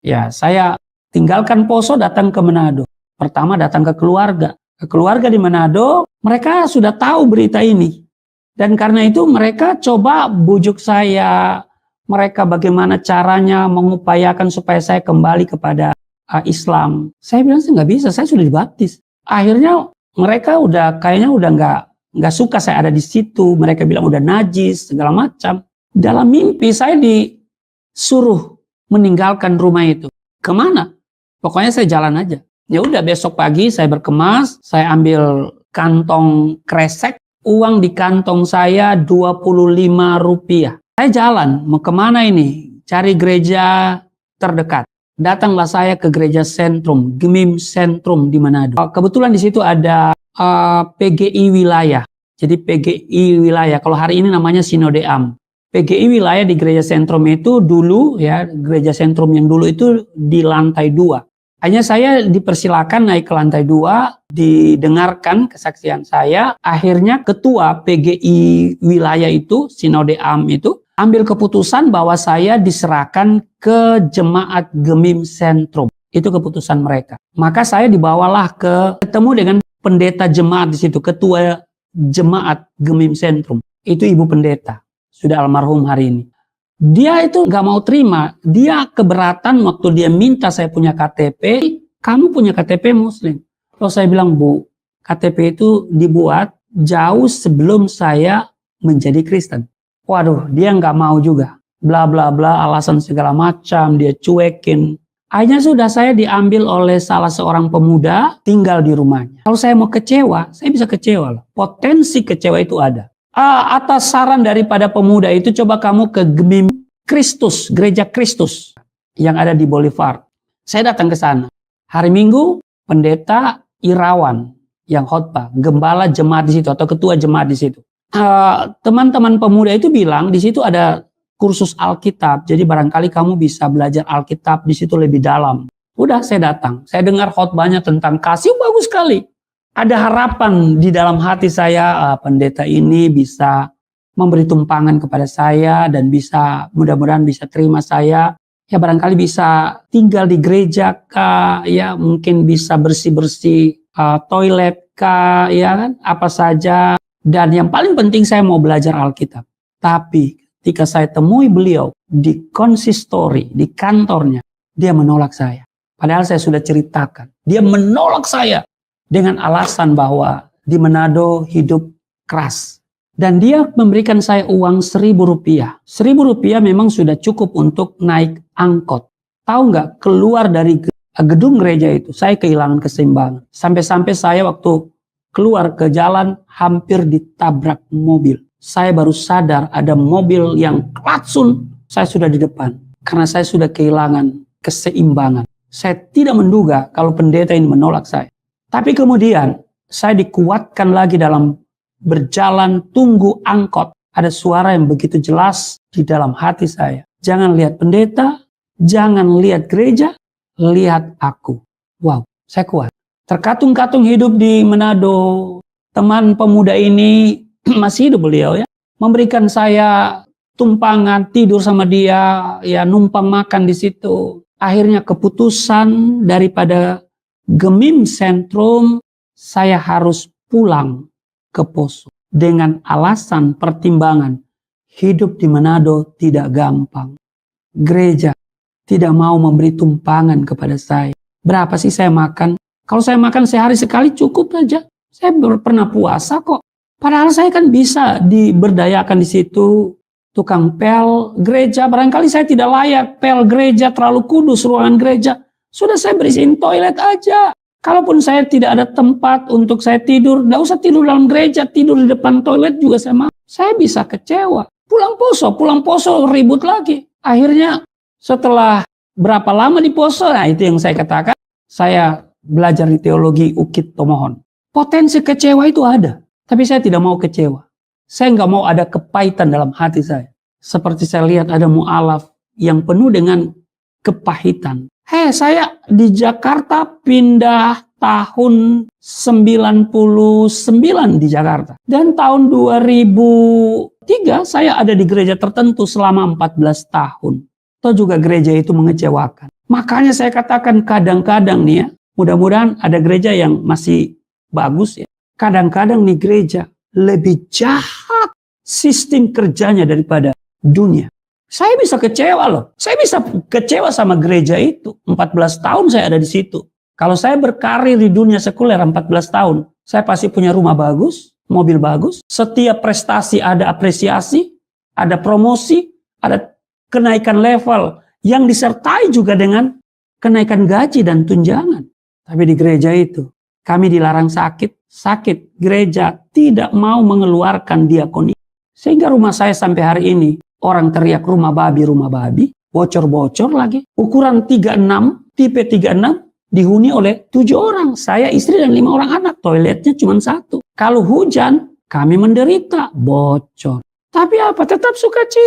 Ya, saya tinggalkan Poso datang ke Manado. Pertama datang ke keluarga. Ke keluarga di Manado, mereka sudah tahu berita ini. Dan karena itu mereka coba bujuk saya, mereka bagaimana caranya mengupayakan supaya saya kembali kepada Islam. Saya bilang sih nggak bisa, saya sudah dibaptis. Akhirnya mereka kayaknya udah nggak suka saya ada di situ. Mereka bilang udah najis segala macam. Dalam mimpi saya disuruh meninggalkan rumah itu. Kemana? Pokoknya saya jalan aja. Ya udah, besok pagi saya berkemas, saya ambil kantong kresek, uang di kantong saya 25 rupiah. Saya jalan, mau kemana ini? Cari gereja terdekat. Datanglah saya ke gereja sentrum, Gemim Sentrum di Manado. Kebetulan di situ ada PGI wilayah. Jadi PGI wilayah, kalau hari ini namanya Sinode Am. PGI wilayah di gereja sentrum itu dulu ya, gereja sentrum yang dulu itu di lantai 2. Hanya saya dipersilakan naik ke lantai 2, didengarkan kesaksian saya. Akhirnya ketua PGI wilayah itu, Sinode Am itu, ambil keputusan bahwa saya diserahkan ke jemaat Gemim Sentrum. Itu keputusan mereka. Maka saya dibawalah ketemu dengan pendeta jemaat di situ, ketua jemaat Gemim Sentrum. Itu ibu pendeta, sudah almarhum hari ini. Dia itu nggak mau terima, dia keberatan waktu dia minta saya punya KTP, kamu punya KTP Muslim. Kalau saya bilang, Bu, KTP itu dibuat jauh sebelum saya menjadi Kristen. Waduh, dia nggak mau juga. Bla bla bla, alasan segala macam, dia cuekin. Akhirnya sudah saya diambil oleh salah seorang pemuda, tinggal di rumahnya. Kalau saya mau kecewa, saya bisa kecewa loh. Potensi kecewa itu ada. Atas saran daripada pemuda itu, coba kamu ke Gemim Kristus, Gereja Kristus yang ada di Boulevard. Saya datang ke sana. Hari Minggu, pendeta Irawan yang khotbah, gembala jemaat di situ atau ketua jemaat di situ. Teman-teman pemuda itu bilang di situ ada kursus Alkitab, jadi barangkali kamu bisa belajar Alkitab di situ lebih dalam. Udah, saya datang. Saya dengar khotbahnya tentang kasih, bagus sekali. Ada harapan di dalam hati saya, pendeta ini bisa memberi tumpangan kepada saya dan bisa, mudah-mudahan bisa terima saya. Ya barangkali bisa tinggal di gereja kah, ya mungkin bisa bersih-bersih toilet kah, ya kan, apa saja. Dan yang paling penting saya mau belajar Alkitab. Tapi ketika saya temui beliau di konsistori, di kantornya, dia menolak saya. Padahal saya sudah ceritakan. Dia menolak saya dengan alasan bahwa di Manado hidup keras. Dan dia memberikan saya uang 1.000 rupiah. 1.000 rupiah memang sudah cukup untuk naik angkot. Tahu nggak, keluar dari gedung gereja itu, saya kehilangan keseimbangan. Sampai-sampai saya waktu keluar ke jalan, hampir ditabrak mobil. Saya baru sadar ada mobil yang klatsun, saya sudah di depan. Karena saya sudah kehilangan keseimbangan. Saya tidak menduga kalau pendeta ini menolak saya. Tapi kemudian saya dikuatkan lagi dalam berjalan tunggu angkot. Ada suara yang begitu jelas di dalam hati saya. Jangan lihat pendeta, jangan lihat gereja, lihat aku. Wow, saya kuat. Terkatung-katung hidup di Manado. Teman pemuda ini masih hidup beliau ya. Memberikan saya tumpangan, tidur sama dia, ya numpang makan di situ. Akhirnya keputusan daripada Gemim Sentrum, saya harus pulang ke Poso. Dengan alasan pertimbangan, hidup di Manado tidak gampang. Gereja tidak mau memberi tumpangan kepada saya. Berapa sih saya makan? Kalau saya makan sehari sekali cukup saja. Saya pernah puasa kok. Padahal saya kan bisa diberdayakan di situ. Tukang pel gereja, barangkali saya tidak layak. Pel gereja terlalu kudus, ruangan gereja. Sudah saya bersihin toilet aja. Kalaupun saya tidak ada tempat untuk saya tidur, nggak usah tidur dalam gereja, tidur di depan toilet juga saya mau. Saya bisa kecewa. Pulang Poso ribut lagi. Akhirnya setelah berapa lama di Poso, nah itu yang saya katakan, saya belajar di teologi Ukit Tomohon. Potensi kecewa itu ada, tapi saya tidak mau kecewa. Saya nggak mau ada kepahitan dalam hati saya. Seperti saya lihat ada mu'alaf yang penuh dengan kepahitan. Saya di Jakarta pindah tahun 99 di Jakarta. Dan tahun 2003 saya ada di gereja tertentu selama 14 tahun. Atau juga gereja itu mengecewakan. Makanya saya katakan kadang-kadang nih ya, mudah-mudahan ada gereja yang masih bagus ya. Kadang-kadang nih gereja lebih jahat sistem kerjanya daripada dunia. Saya bisa kecewa loh. Saya bisa kecewa sama gereja itu. 14 tahun saya ada di situ. Kalau saya berkarir di dunia sekuler 14 tahun, saya pasti punya rumah bagus, mobil bagus. Setiap prestasi ada apresiasi, ada promosi, ada kenaikan level yang disertai juga dengan kenaikan gaji dan tunjangan. Tapi di gereja itu, kami dilarang sakit. Sakit, gereja tidak mau mengeluarkan diakoni. Sehingga rumah saya sampai hari ini, orang teriak rumah babi, bocor-bocor lagi. Ukuran 36, tipe 36, dihuni oleh 7 orang. Saya, istri, dan 5 orang anak. Toiletnya cuma 1. Kalau hujan, kami menderita, bocor. Tapi apa? Tetap sukacita.